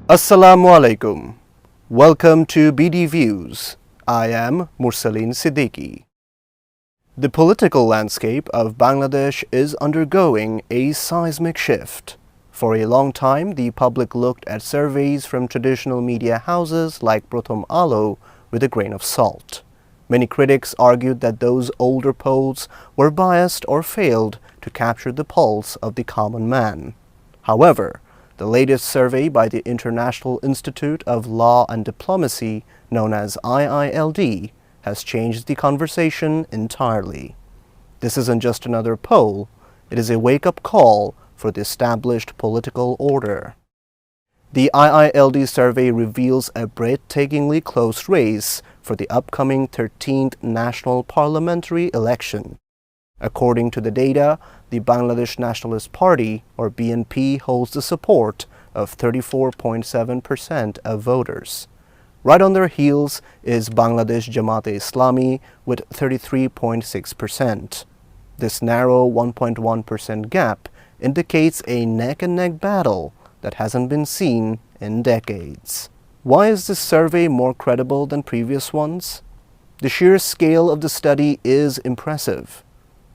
Assalamu alaikum. Welcome to BD Views. I am Mursaleen Siddiqui. The political landscape of Bangladesh is undergoing a seismic shift. For a long time, the public looked at surveys from traditional media houses like Prothom Alo with a grain of salt. Many critics argued that those older polls were biased or failed to capture the pulse of the common man. However, the latest survey by the International Institute of Law and Diplomacy, known as IILD, has changed the conversation entirely. This isn't just another poll, it is a wake-up call for the established political order. The IILD survey reveals a breathtakingly close race for the upcoming 13th National Parliamentary election. According to the data, the Bangladesh Nationalist Party, or BNP, holds the support of 34.7% of voters. Right on their heels is Bangladesh Jamaat-e-Islami with 33.6%. This narrow 1.1% gap indicates a neck-and-neck battle that hasn't been seen in decades. Why is this survey more credible than previous ones? The sheer scale of the study is impressive.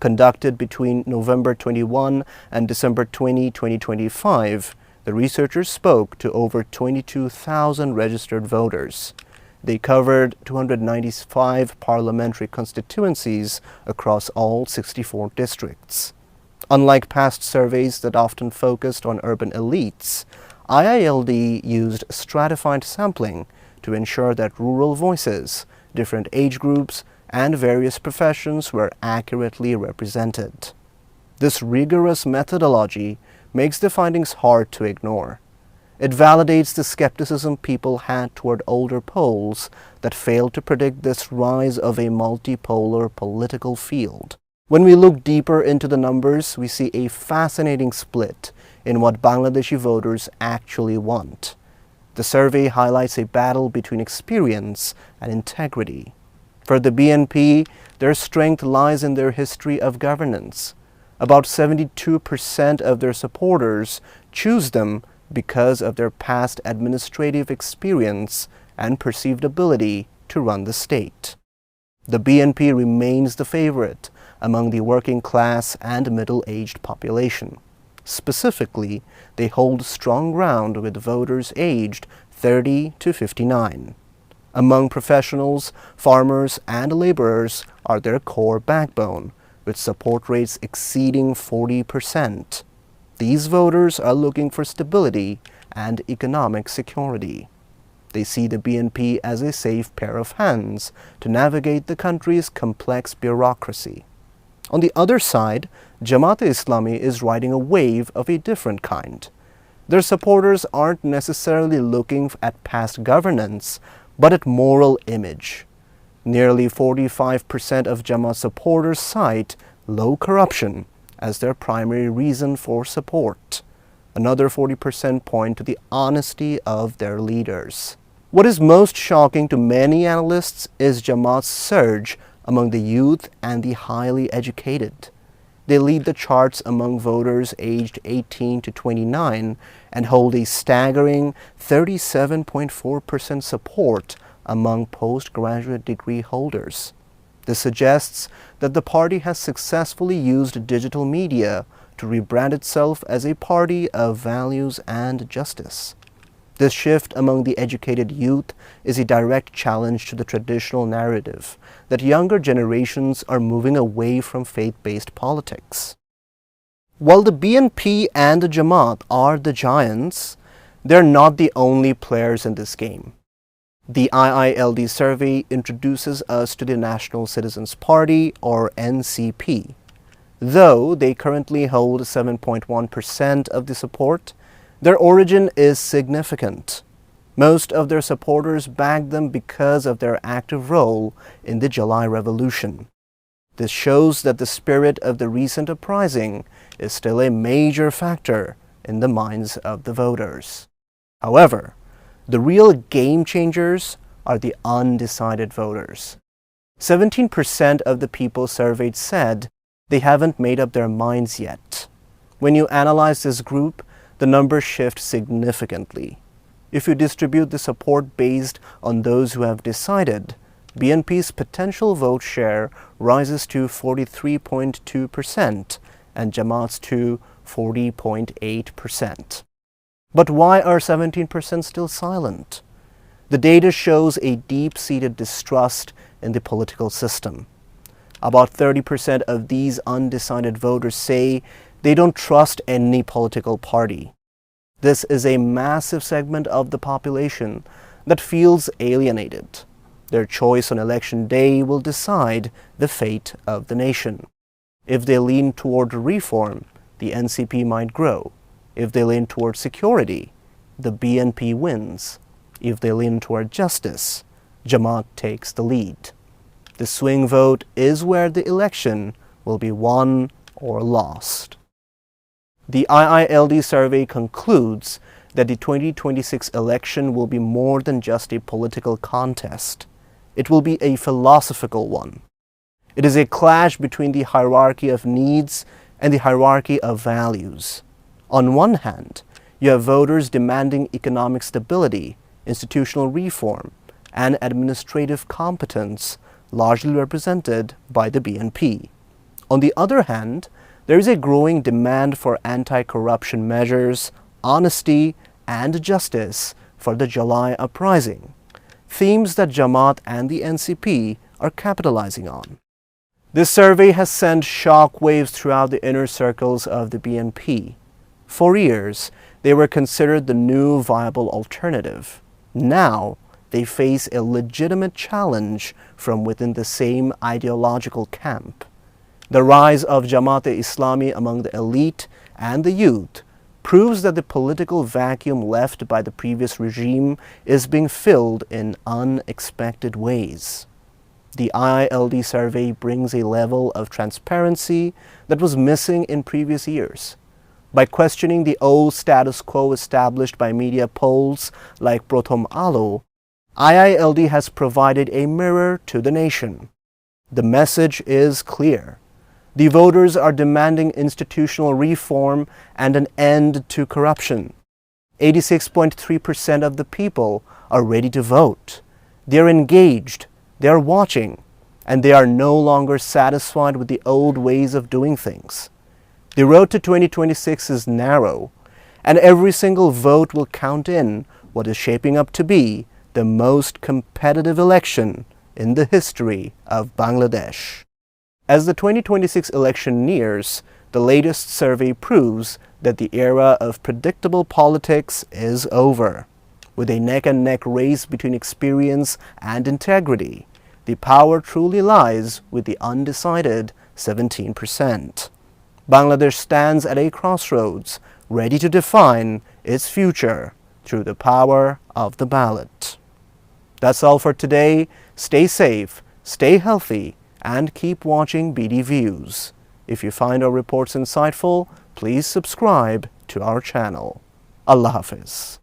Conducted between November 21 and December 20, 2025, the researchers spoke to over 22,000 registered voters. They covered 295 parliamentary constituencies across all 64 districts. Unlike past surveys that often focused on urban elites, IILD used stratified sampling to ensure that rural voices, different age groups, and various professions were accurately represented. This rigorous methodology makes the findings hard to ignore. It validates the skepticism people had toward older polls that failed to predict this rise of a multipolar political field. When we look deeper into the numbers, we see a fascinating split in what Bangladeshi voters actually want. The survey highlights a battle between experience and integrity. For the BNP, their strength lies in their history of governance. About 72% of their supporters choose them because of their past administrative experience and perceived ability to run the state. The BNP remains the favorite among the working class and middle-aged population. Specifically, they hold strong ground with voters aged 30 to 59. Among professionals, farmers and laborers are their core backbone, with support rates exceeding 40%. These voters are looking for stability and economic security. They see the BNP as a safe pair of hands to navigate the country's complex bureaucracy. On the other side, Jamaat-e-Islami is riding a wave of a different kind. Their supporters aren't necessarily looking at past governance, but at moral image. Nearly 45% of Jamaat supporters cite low corruption as their primary reason for support. Another 40% point to the honesty of their leaders. What is most shocking to many analysts is Jamaat's surge among the youth and the highly educated. They lead the charts among voters aged 18 to 29 and hold a staggering 37.4% support among postgraduate degree holders. This suggests that the party has successfully used digital media to rebrand itself as a party of values and justice. This shift among the educated youth is a direct challenge to the traditional narrative that younger generations are moving away from faith-based politics. While the BNP and the Jamaat are the giants, they're not the only players in this game. The IILD survey introduces us to the National Citizens Party, or NCP. Though they currently hold 7.1% of the support, their origin is significant. Most of their supporters backed them because of their active role in the July Revolution. This shows that the spirit of the recent uprising is still a major factor in the minds of the voters. However, the real game changers are the undecided voters. 17% of the people surveyed said they haven't made up their minds yet. When you analyze this group, the numbers shift significantly. If you distribute the support based on those who have decided, BNP's potential vote share rises to 43.2% and Jamaat's to 40.8%. But why are 17% still silent? The data shows a deep-seated distrust in the political system. About 30% of these undecided voters say they don't trust any political party. This is a massive segment of the population that feels alienated. Their choice on election day will decide the fate of the nation. If they lean toward reform, the NCP might grow. If they lean toward security, the BNP wins. If they lean toward justice, Jamaat takes the lead. The swing vote is where the election will be won or lost. The IILD survey concludes that the 2026 election will be more than just a political contest. It will be a philosophical one. It is a clash between the hierarchy of needs and the hierarchy of values. On one hand, you have voters demanding economic stability, institutional reform, and administrative competence, largely represented by the BNP. On the other hand, there is a growing demand for anti-corruption measures, honesty, and justice for the July uprising, themes that Jamaat and the NCP are capitalizing on. This survey has sent shock waves throughout the inner circles of the BNP. For years, they were considered the new viable alternative. Now, they face a legitimate challenge from within the same ideological camp. The rise of Jamaat-e-Islami among the elite and the youth proves that the political vacuum left by the previous regime is being filled in unexpected ways. The IILD survey brings a level of transparency that was missing in previous years. By questioning the old status quo established by media polls like Prothom Alo, IILD has provided a mirror to the nation. The message is clear. The voters are demanding institutional reform and an end to corruption. 86.3% of the people are ready to vote. They are engaged, they are watching, and they are no longer satisfied with the old ways of doing things. The road to 2026 is narrow, and every single vote will count in what is shaping up to be the most competitive election in the history of Bangladesh. As the 2026 election nears, the latest survey proves that the era of predictable politics is over. With a neck-and-neck race between experience and integrity, the power truly lies with the undecided 17%. Bangladesh stands at a crossroads, ready to define its future through the power of the ballot. That's all for today. Stay safe, stay healthy, and keep watching BD Views. If you find our reports insightful, please subscribe to our channel. Allah Hafiz.